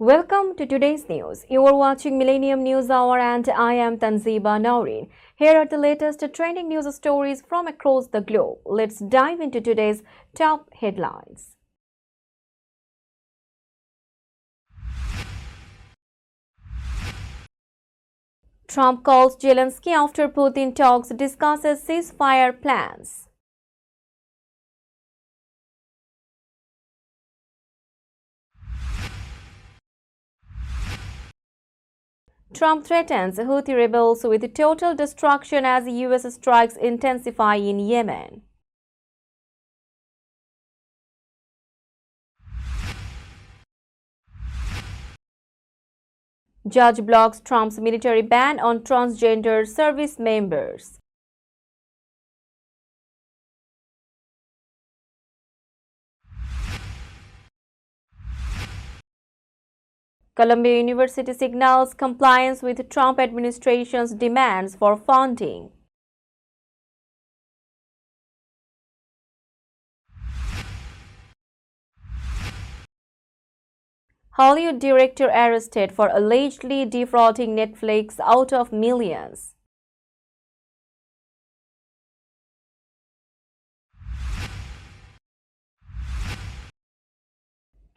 Welcome to today's news. You are watching Millennium News Hour and I am Tanziba Naureen. Here are the latest trending news stories from across the globe. Let's dive into today's top headlines. Trump calls Zelensky after Putin talks, discusses ceasefire plans. Trump threatens Houthi rebels with total destruction as U.S. strikes intensify in Yemen. Judge blocks Trump's military ban on transgender service members. Columbia University signals compliance with Trump administration's demands for funding. Hollywood director arrested for allegedly defrauding Netflix out of millions.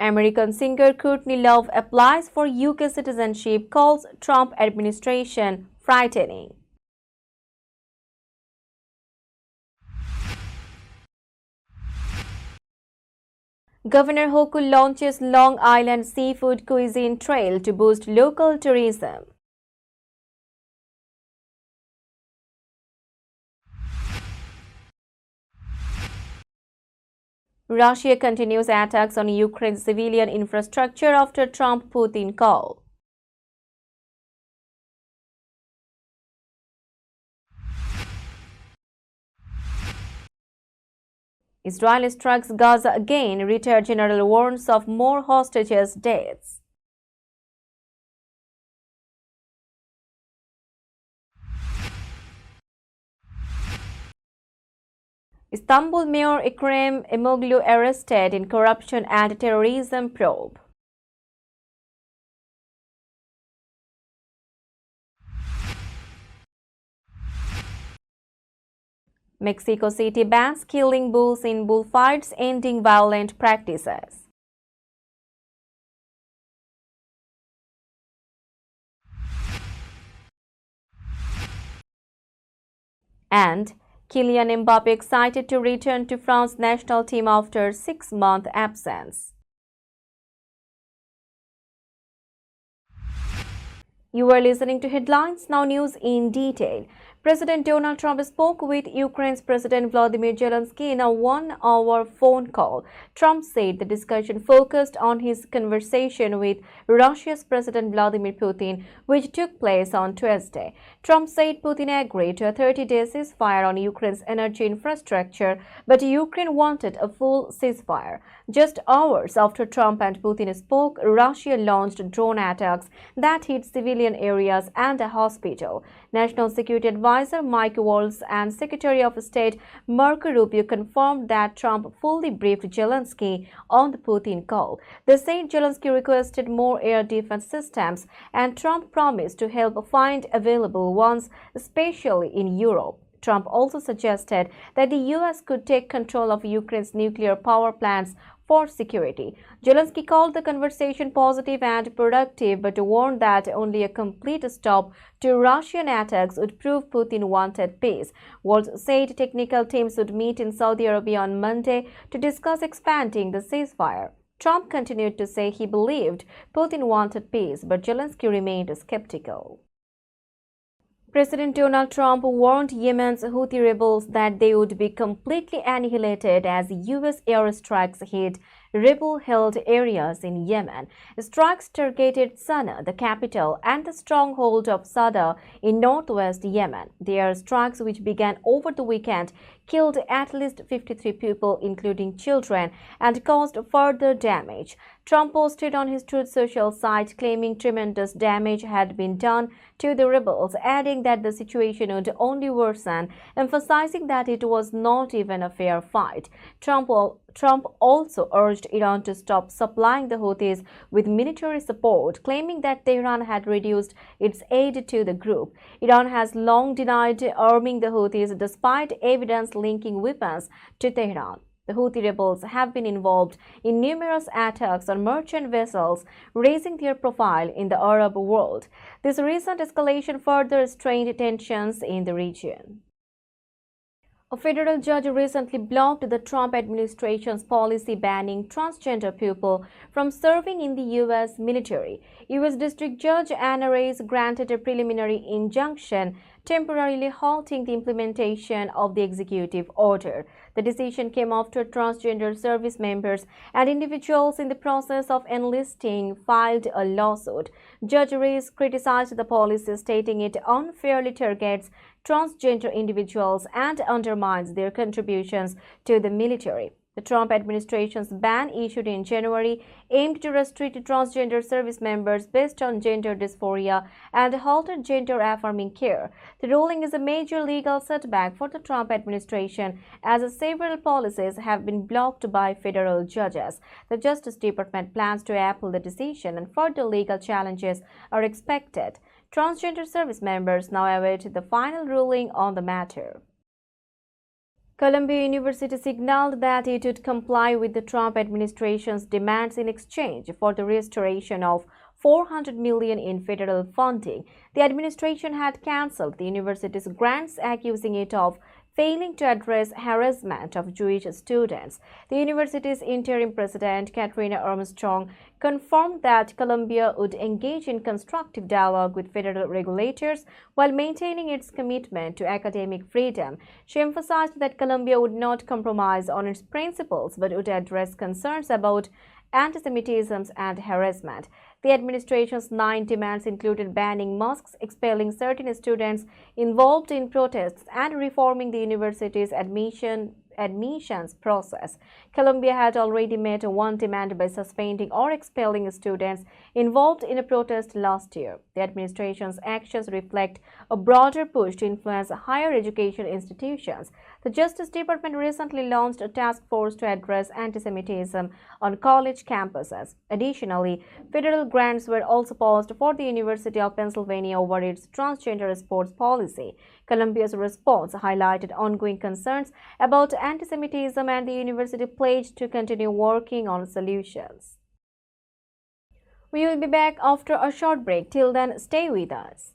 American singer Courtney Love applies for UK citizenship, calls Trump administration frightening. Governor Hochul launches Long Island seafood cuisine trail to boost local tourism. Russia continues attacks on Ukraine's civilian infrastructure after Trump-Putin call. Israel strikes Gaza again, retired general warns of more hostages' deaths. Istanbul Mayor Ekrem Imamoglu arrested in corruption and terrorism probe. Mexico City bans killing bulls in bullfights, ending violent practices. And Kylian Mbappe excited to return to France national team after 6-month absence. You are listening to Headlines Now News in detail. President Donald Trump spoke with Ukraine's President Vladimir Zelensky in a one-hour phone call. Trump said the discussion focused on his conversation with Russia's President Vladimir Putin, which took place on Tuesday. Trump said Putin agreed to a 30-day ceasefire on Ukraine's energy infrastructure, but Ukraine wanted a full ceasefire. Just hours after Trump and Putin spoke, Russia launched drone attacks that hit civilian areas and a hospital. National Security Advisor Mike Waltz and Secretary of State Marco Rubio confirmed that Trump fully briefed Zelensky on the Putin call. They said Zelensky requested more air defense systems and Trump promised to help find available ones, especially in Europe. Trump also suggested that the U.S. could take control of Ukraine's nuclear power plants for security. Zelensky called the conversation positive and productive, but warned that only a complete stop to Russian attacks would prove Putin wanted peace. Waltz said technical teams would meet in Saudi Arabia on Monday to discuss expanding the ceasefire. Trump continued to say he believed Putin wanted peace, but Zelensky remained skeptical. President Donald Trump warned Yemen's Houthi rebels that they would be completely annihilated as U.S. airstrikes hit rebel-held areas in Yemen. Strikes targeted Sana'a, the capital, and the stronghold of Sada in northwest Yemen. The airstrikes, which began over the weekend, killed at least 53 people, including children, and caused further damage. Trump posted on his Truth Social site claiming tremendous damage had been done to the rebels, adding that the situation would only worsen, emphasizing that it was not even a fair fight. Trump Trump also urged Iran to stop supplying the Houthis with military support, claiming that Tehran had reduced its aid to the group. Iran has long denied arming the Houthis despite evidence linking weapons to Tehran. The Houthi rebels have been involved in numerous attacks on merchant vessels, raising their profile in the Arab world. This recent escalation further strained tensions in the region. A federal judge recently blocked the Trump administration's policy banning transgender people from serving in the U.S. military. U.S. District Judge Anna Reyes granted a preliminary injunction temporarily halting the implementation of the executive order. The decision came after transgender service members and individuals in the process of enlisting filed a lawsuit. Judge Reyes criticized the policy, stating it unfairly targets transgender individuals and undermines their contributions to the military. The Trump administration's ban, issued in January, aimed to restrict transgender service members based on gender dysphoria and halted gender-affirming care. The ruling is a major legal setback for the Trump administration, as several policies have been blocked by federal judges. The Justice Department plans to appeal the decision, and further legal challenges are expected. Transgender service members now await the final ruling on the matter. Columbia University signaled that it would comply with the Trump administration's demands in exchange for the restoration of $400 million in federal funding. The administration had cancelled the university's grants, accusing it of failing to address harassment of Jewish students. The university's interim president, Katrina Armstrong, confirmed that Columbia would engage in constructive dialogue with federal regulators while maintaining its commitment to academic freedom. She emphasized that Columbia would not compromise on its principles but would address concerns about anti-Semitism and harassment. The administration's 9 demands included banning mosques, expelling certain students involved in protests, and reforming the university's admissions process. Columbia had already met one demand by suspending or expelling students involved in a protest last year. The administration's actions reflect a broader push to influence higher education institutions. The Justice Department recently launched a task force to address anti-Semitism on college campuses. Additionally, federal grants were also paused for the University of Pennsylvania over its transgender sports policy. Columbia's response highlighted ongoing concerns about anti-Semitism, and the university pledged to continue working on solutions. We will be back after a short break. Till then, stay with us.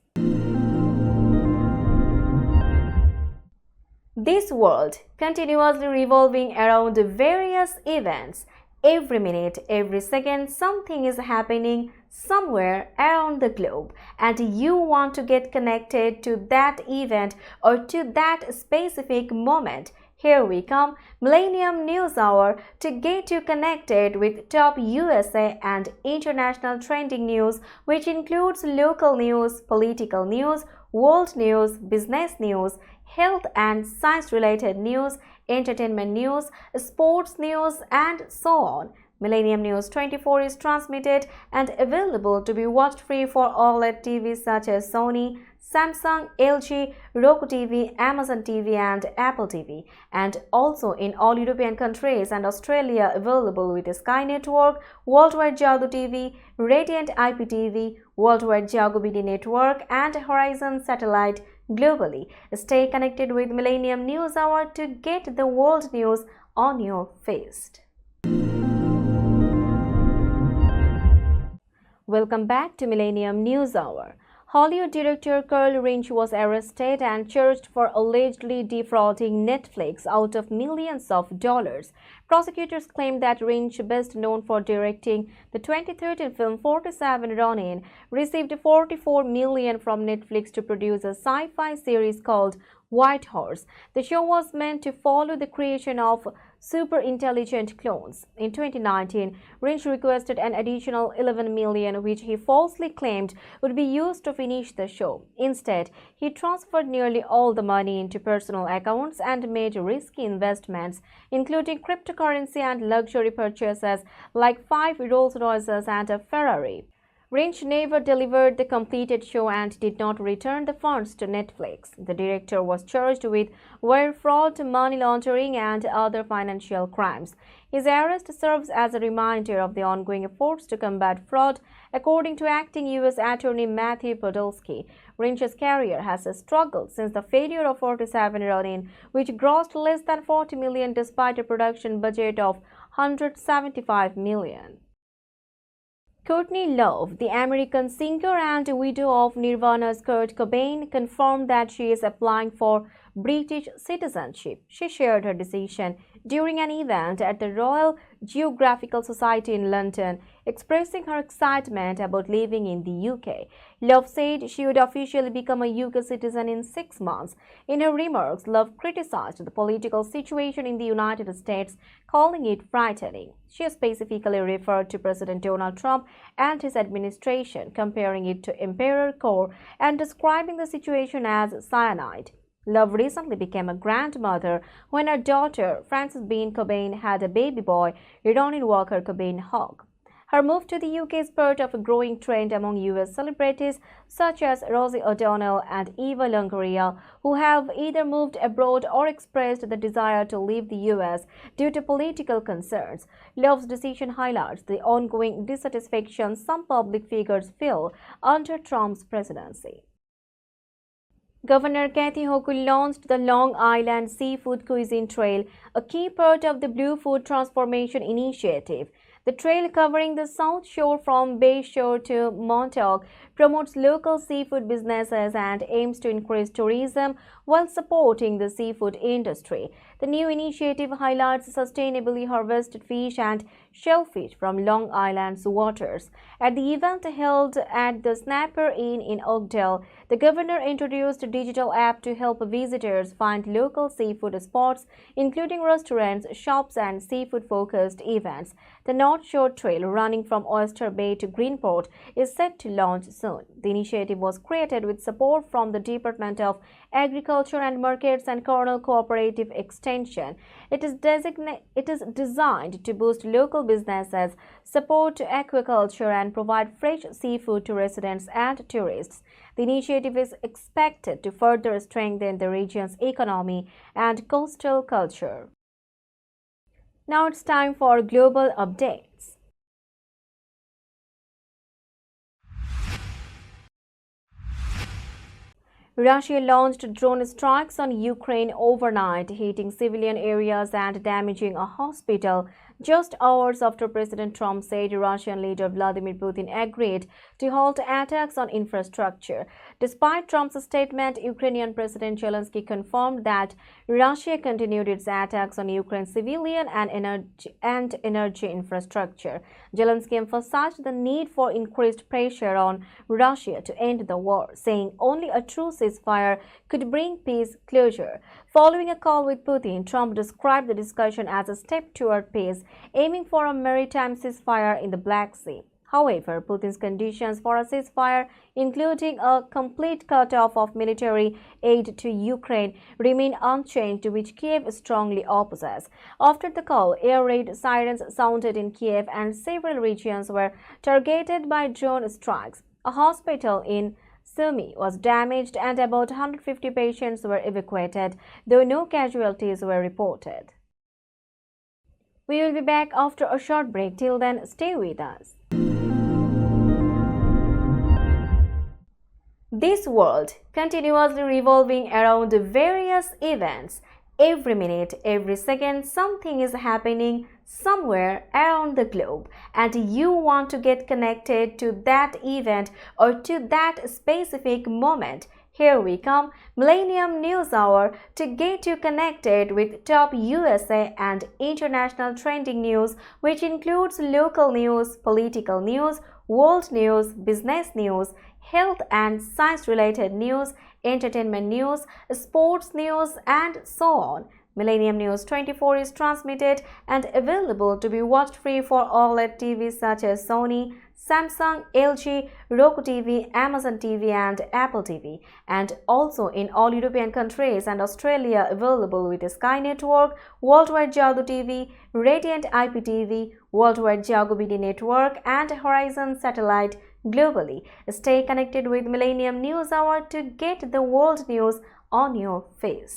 This world continuously revolving around various events. Every minute, every second, something is happening somewhere around the globe, and you want to get connected to that event or to that specific moment. Here we come, Millennium News Hour, to get you connected with top USA and international trending news, which includes local news, political news, world news, business news, health and science-related news, entertainment news, sports news, and so on. Millennium News 24 is transmitted and available to be watched free for OLED TVs such as Sony, Samsung, LG, Roku TV, Amazon TV, and Apple TV, and also in all European countries and Australia available with Sky Network, Worldwide Jago TV, Radiant IPTV, Worldwide Jago BD Network, and Horizon Satellite globally. Stay connected with Millennium News Hour to get the world news on your feast. Welcome back to Millennium News Hour. Hollywood director Carl Lynch was arrested and charged for allegedly defrauding Netflix out of millions of dollars. Prosecutors claim that Lynch, best known for directing the 2013 film 47 Ronin, received $44 million from Netflix to produce a sci-fi series called White Horse. The show was meant to follow the creation of super intelligent clones. In 2019, Lynch requested an additional $11 million, which he falsely claimed would be used to finish the show. Instead, he transferred nearly all the money into personal accounts and made risky investments, including cryptocurrency and luxury purchases like 5 Rolls-Royces and a Ferrari. Lynch never delivered the completed show and did not return the funds to Netflix. The director was charged with wire fraud, money laundering, and other financial crimes. His arrest serves as a reminder of the ongoing efforts to combat fraud, according to acting U.S. Attorney Matthew Podolsky. Lynch's career has struggled since the failure of 47 Ronin, which grossed less than $40 million despite a production budget of $175 million. Courtney Love, the American singer and widow of Nirvana's Kurt Cobain, confirmed that she is applying for British citizenship. She shared her decision during an event at the Royal Geographical Society in London, expressing her excitement about living in the UK. Love said she would officially become a UK citizen in 6 months. In her remarks, Love criticized the political situation in the United States, calling it frightening. She specifically referred to President Donald Trump and his administration, comparing it to Emperor Core and describing the situation as cyanide. Love recently became a grandmother when her daughter, Frances Bean Cobain, had a baby boy, Ronin Walker Cobain Hogg. Her move to the UK is part of a growing trend among US celebrities such as Rosie O'Donnell and Eva Longoria, who have either moved abroad or expressed the desire to leave the US due to political concerns. Love's decision highlights the ongoing dissatisfaction some public figures feel under Trump's presidency. Governor Kathy Hochul launched the Long Island Seafood Cuisine Trail, a key part of the Blue Food Transformation Initiative. The trail, covering the South Shore from Bay Shore to Montauk, promotes local seafood businesses and aims to increase tourism while supporting the seafood industry. The new initiative highlights sustainably harvested fish and shellfish from Long Island's waters. At the event held at the Snapper Inn in Oakdale, the governor introduced a digital app to help visitors find local seafood spots, including restaurants, shops, and seafood-focused events. The North Shore Trail, running from Oyster Bay to Greenport, is set to launch soon. The initiative was created with support from the Department of Agriculture and Markets and Cornell Cooperative Extension. It is designed to boost local businesses, support aquaculture, and provide fresh seafood to residents and tourists. The initiative is expected to further strengthen the region's economy and coastal culture. Now it's time for global updates. Russia launched drone strikes on Ukraine overnight, hitting civilian areas and damaging a hospital just hours after President Trump said Russian leader Vladimir Putin agreed to halt attacks on infrastructure. Despite Trump's statement, Ukrainian President Zelensky confirmed that Russia continued its attacks on Ukraine's civilian and energy infrastructure. Zelensky emphasized the need for increased pressure on Russia to end the war, saying only a true ceasefire could bring peace closure. Following a call with Putin, Trump described the discussion as a step toward peace, aiming for a maritime ceasefire in the Black Sea. However, Putin's conditions for a ceasefire, including a complete cut-off of military aid to Ukraine, remain unchanged, which Kiev strongly opposes. After the call, air raid sirens sounded in Kiev and several regions were targeted by drone strikes. A hospital in Sumy was damaged and about 150 patients were evacuated, though no casualties were reported. We will be back after a short break. Till then, stay with us. This world continuously revolving around various events. Every minute, every second, something is happening somewhere around the globe, and you want to get connected to that event or to that specific moment. Here we come, Millennium News Hour, to get you connected with top USA and international trending news, which includes local news, political news, world news, business news, health and science-related news, entertainment news, sports news, and so on. Millennium News 24 is transmitted and available to be watched free for OLED TVs such as Sony, Samsung, LG, Roku TV, Amazon TV, and Apple TV, and also in all European countries and Australia available with Sky Network, Worldwide Jago TV, Radiant IPTV, Worldwide Jago BD Network, and Horizon Satellite globally. Stay connected with Millennium News Hour to get the world news on your feed.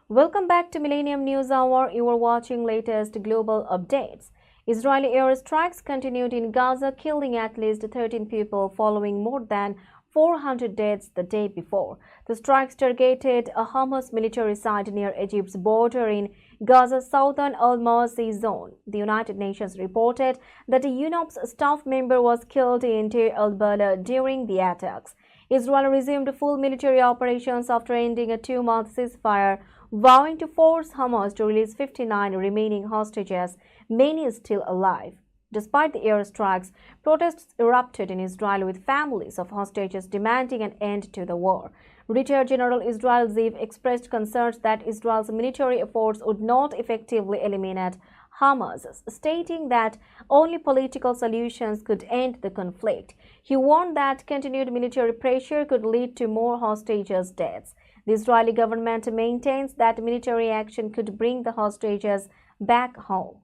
Welcome back to Millennium News Hour. You are watching latest global updates. Israeli airstrikes continued in Gaza, killing at least 13 people following more than 400 deaths the day before. The strikes targeted a Hamas military site near Egypt's border in Gaza's southern Al-Mawasi zone. The United Nations reported that a UNOPS staff member was killed in Deir al-Bala during the attacks. Israel resumed full military operations after ending a 2-month ceasefire, vowing to force Hamas to release 59 remaining hostages, many still alive. Despite the airstrikes, protests erupted in Israel with families of hostages demanding an end to the war. Retired General Israel Ziv expressed concerns that Israel's military efforts would not effectively eliminate Hamas, stating that only political solutions could end the conflict. He warned that continued military pressure could lead to more hostages' deaths. The Israeli government maintains that military action could bring the hostages back home.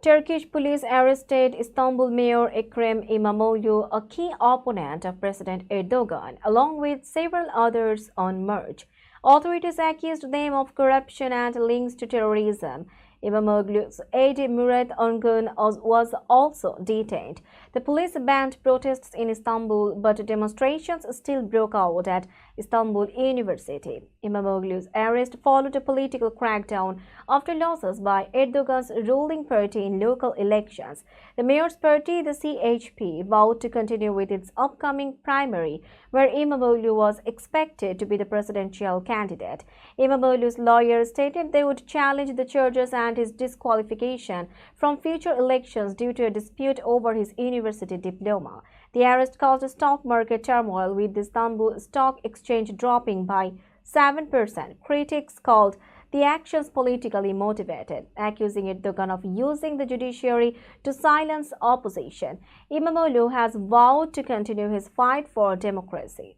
Turkish police arrested Istanbul Mayor Ekrem İmamoğlu, a key opponent of President Erdogan, along with several others on March. Authorities accused them of corruption and links to terrorism. İmamoğlu's aide Murat Ongun was also detained. The police banned protests in Istanbul, but demonstrations still broke out at Istanbul University. İmamoğlu's arrest followed a political crackdown after losses by Erdogan's ruling party in local elections. The mayor's party, the CHP, vowed to continue with its upcoming primary, where İmamoğlu was expected to be the presidential candidate. İmamoğlu's lawyers stated they would challenge the charges and his disqualification from future elections due to a dispute over his university diploma. The arrest caused stock market turmoil, with the Istanbul Stock Exchange dropping by 7%. Critics called the actions politically motivated, accusing Erdogan of using the judiciary to silence opposition. İmamoğlu has vowed to continue his fight for democracy.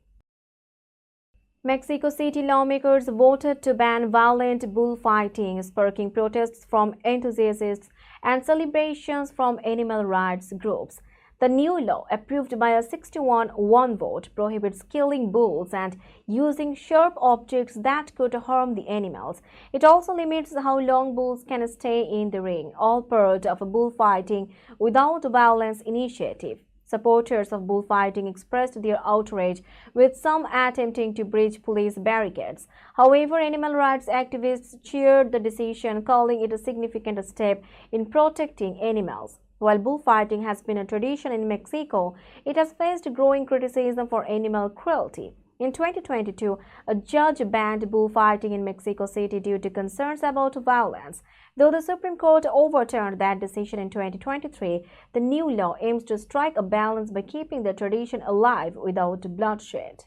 Mexico City lawmakers voted to ban violent bullfighting, sparking protests from enthusiasts and celebrations from animal rights groups. The new law, approved by a 61-1 vote, prohibits killing bulls and using sharp objects that could harm the animals. It also limits how long bulls can stay in the ring, all part of a bullfighting without violence initiative. Supporters of bullfighting expressed their outrage, with some attempting to breach police barricades. However, animal rights activists cheered the decision, calling it a significant step in protecting animals. While bullfighting has been a tradition in Mexico, it has faced growing criticism for animal cruelty. In 2022, a judge banned bullfighting in Mexico City due to concerns about violence. Though the Supreme Court overturned that decision in 2023, the new law aims to strike a balance by keeping the tradition alive without bloodshed.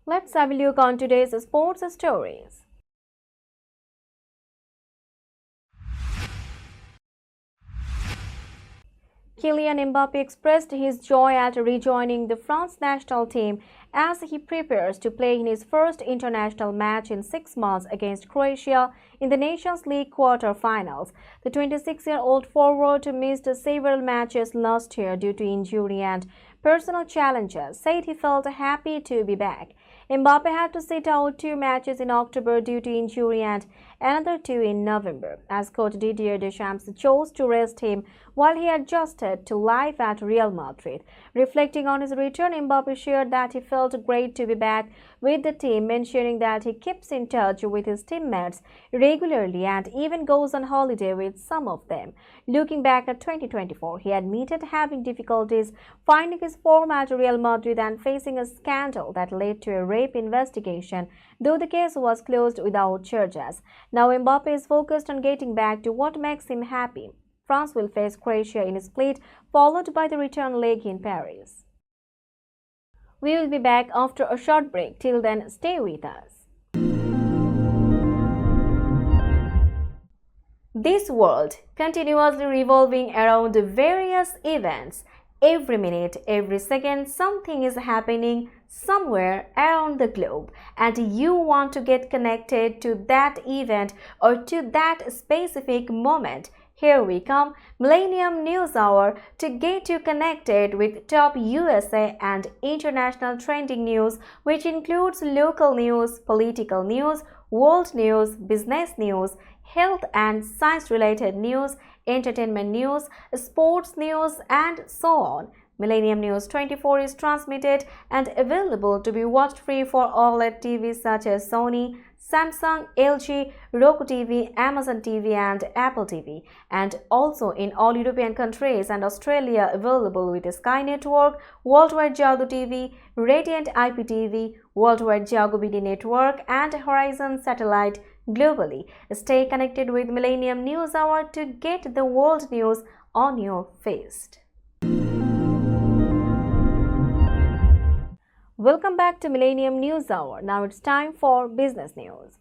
Let's have a look on today's sports stories. Kylian Mbappe expressed his joy at rejoining the France national team as he prepares to play in his first international match in 6 months against Croatia in the Nations League quarter-finals. The 26-year-old forward missed several matches last year due to injury and personal challenges, said he felt happy to be back. Mbappe had to sit out 2 matches in October due to injury and another 2 in November, as coach Didier Deschamps chose to rest him while he adjusted to life at Real Madrid. Reflecting on his return, Mbappe shared that he felt great to be back with the team, mentioning that he keeps in touch with his teammates regularly and even goes on holiday with some of them. Looking back at 2024, he admitted having difficulties finding his form at Real Madrid and facing a scandal that led to a rape investigation, though the case was closed without charges. Now Mbappe is focused on getting back to what makes him happy. France will face Croatia in a split, followed by the return leg in Paris. We will be back after a short break. Till then, stay with us. This world continuously revolving around various events. Every minute, every second, something is happening somewhere around the globe, and you want to get connected to that event or to that specific moment. Here we come, Millennium News Hour, to get you connected with top USA and international trending news, which includes local news, political news, world news, business news, health and science-related news, entertainment news, sports news, and so on. Millennium News 24 is transmitted and available to be watched free for OLED TVs such as Sony, Samsung, LG, Roku TV, Amazon TV and Apple TV, and also in all European countries and Australia available with Sky Network, Worldwide Jago TV, Radiant IPTV, Worldwide Jago BD Network and Horizon Satellite globally. Stay connected with Millennium News Hour to get the world news on your feed. Welcome back to Millennium News Hour. Now it's time for business news.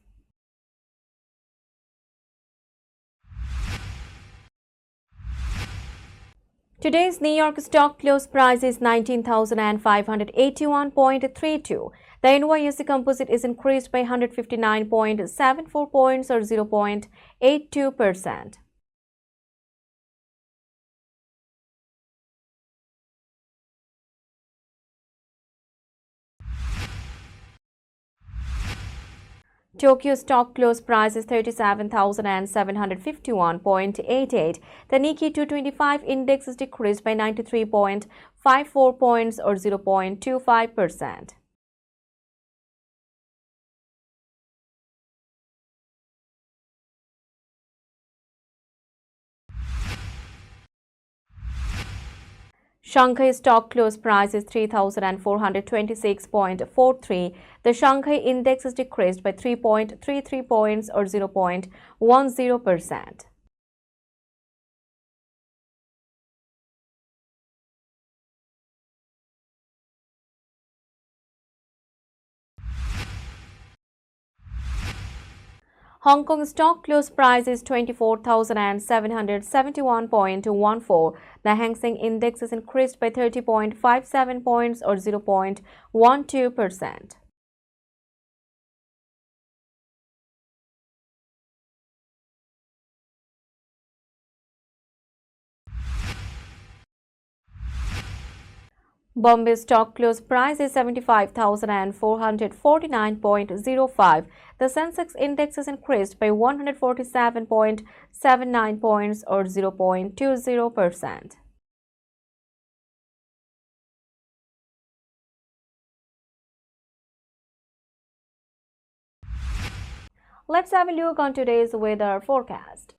Today's New York stock close price is 19,581.32. The NYSE Composite is increased by 159.74 points or 0.82%. Tokyo stock close price is 37,751.88. The Nikkei 225 index is decreased by 93.54 points or 0.25%. Shanghai stock close price is 3,426.43. The Shanghai index is decreased by 3.33 points or 0.10%. Hong Kong stock close price is 24,771.14. The Hang Seng index is increased by 30.57 points or 0.12%. Bombay stock close price is 75,449.05. The Sensex index is increased by 147.79 points or 0.20%. Let's have a look on today's weather forecast.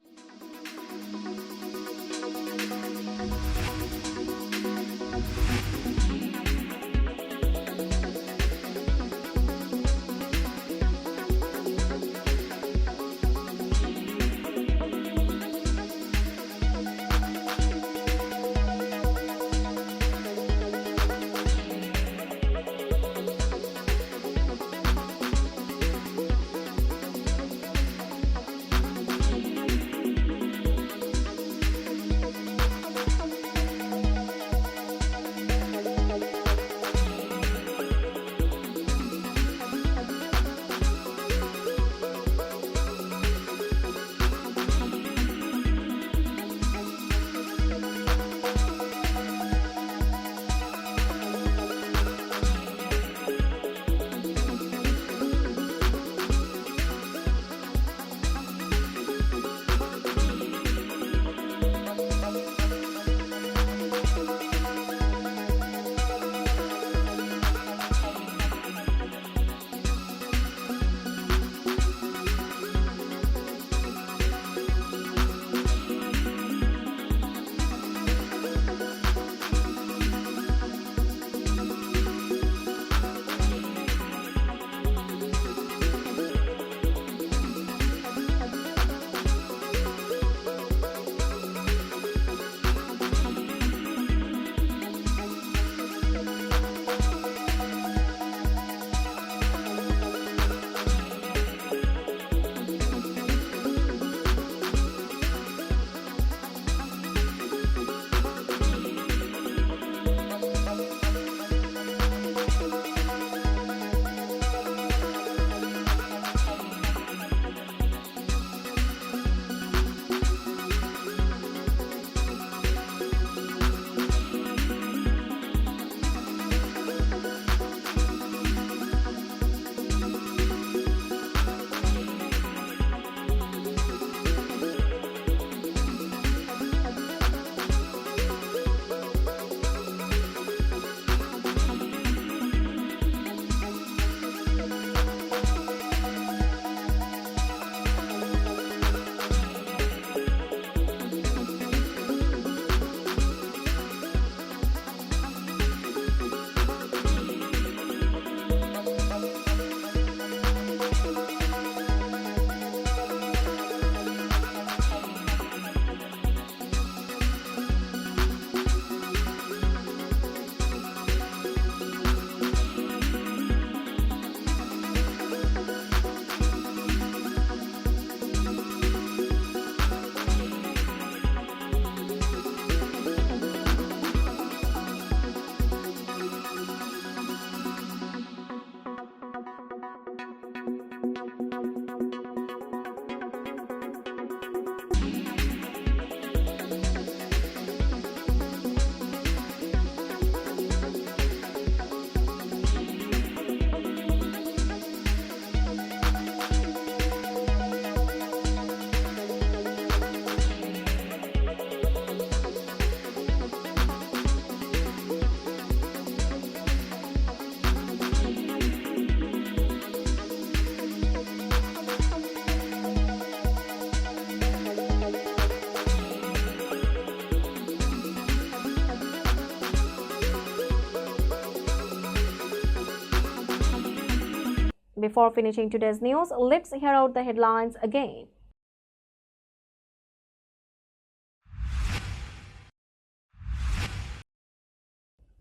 Before finishing today's news, let's hear out the headlines again.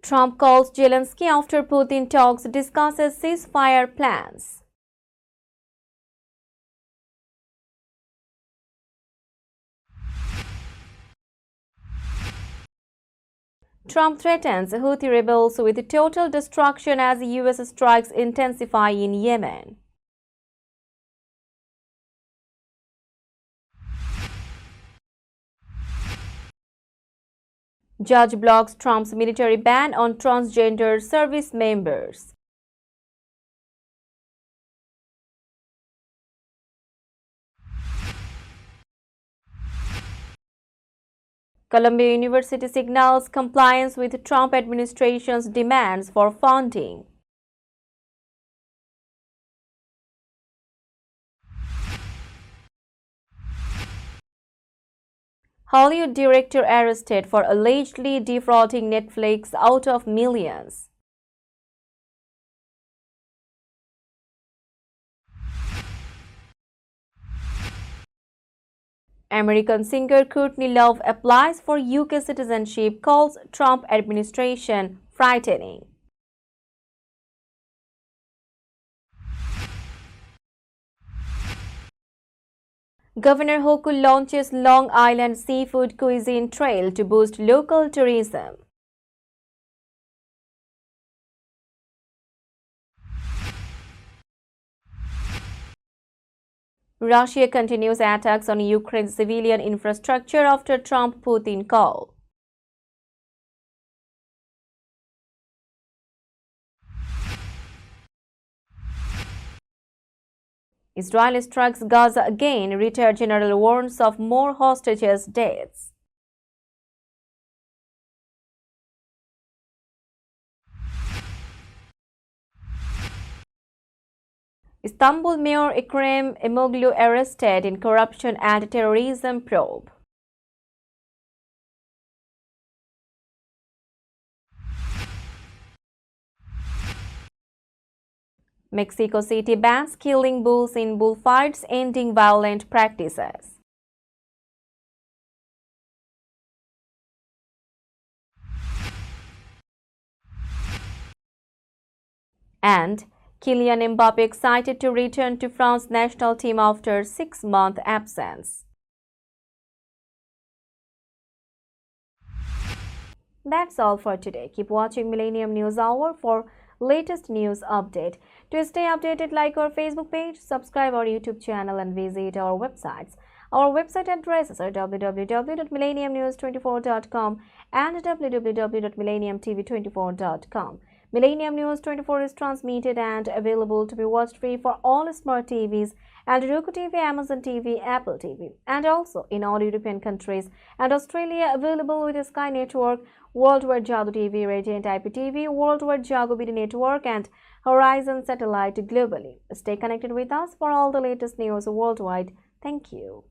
Trump calls Zelensky after Putin talks, discusses ceasefire plans. Trump threatens Houthi rebels with total destruction as U.S. strikes intensify in Yemen. Judge blocks Trump's military ban on transgender service members. Columbia University signals compliance with Trump administration's demands for funding. Hollywood director arrested for allegedly defrauding Netflix out of millions. American singer Courtney Love applies for UK citizenship, calls Trump administration frightening. Governor Hochul launches Long Island seafood cuisine trail to boost local tourism. Russia continues attacks on Ukraine's civilian infrastructure after Trump-Putin call. Israel strikes Gaza again, retired general warns of more hostages' deaths. Istanbul Mayor Ekrem Imamoglu arrested in corruption and terrorism probe. Mexico City bans killing bulls in bullfights, ending violent practices. And Kylian Mbappe excited to return to France national team after 6-month absence. That's all for today. Keep watching Millennium News Hour for latest news update. To stay updated, like our Facebook page, subscribe our YouTube channel and visit our websites. Our website addresses are www.millenniumnews24.com and www.millenniumtv24.com. Millennium News 24 is transmitted and available to be watched free for all smart TVs and Roku TV, Amazon TV, Apple TV, and also in all European countries and Australia, available with Sky Network, Worldwide Jago TV, Radiant IPTV, Worldwide Jago BD Network, and Horizon Satellite globally. Stay connected with us for all the latest news worldwide. Thank you.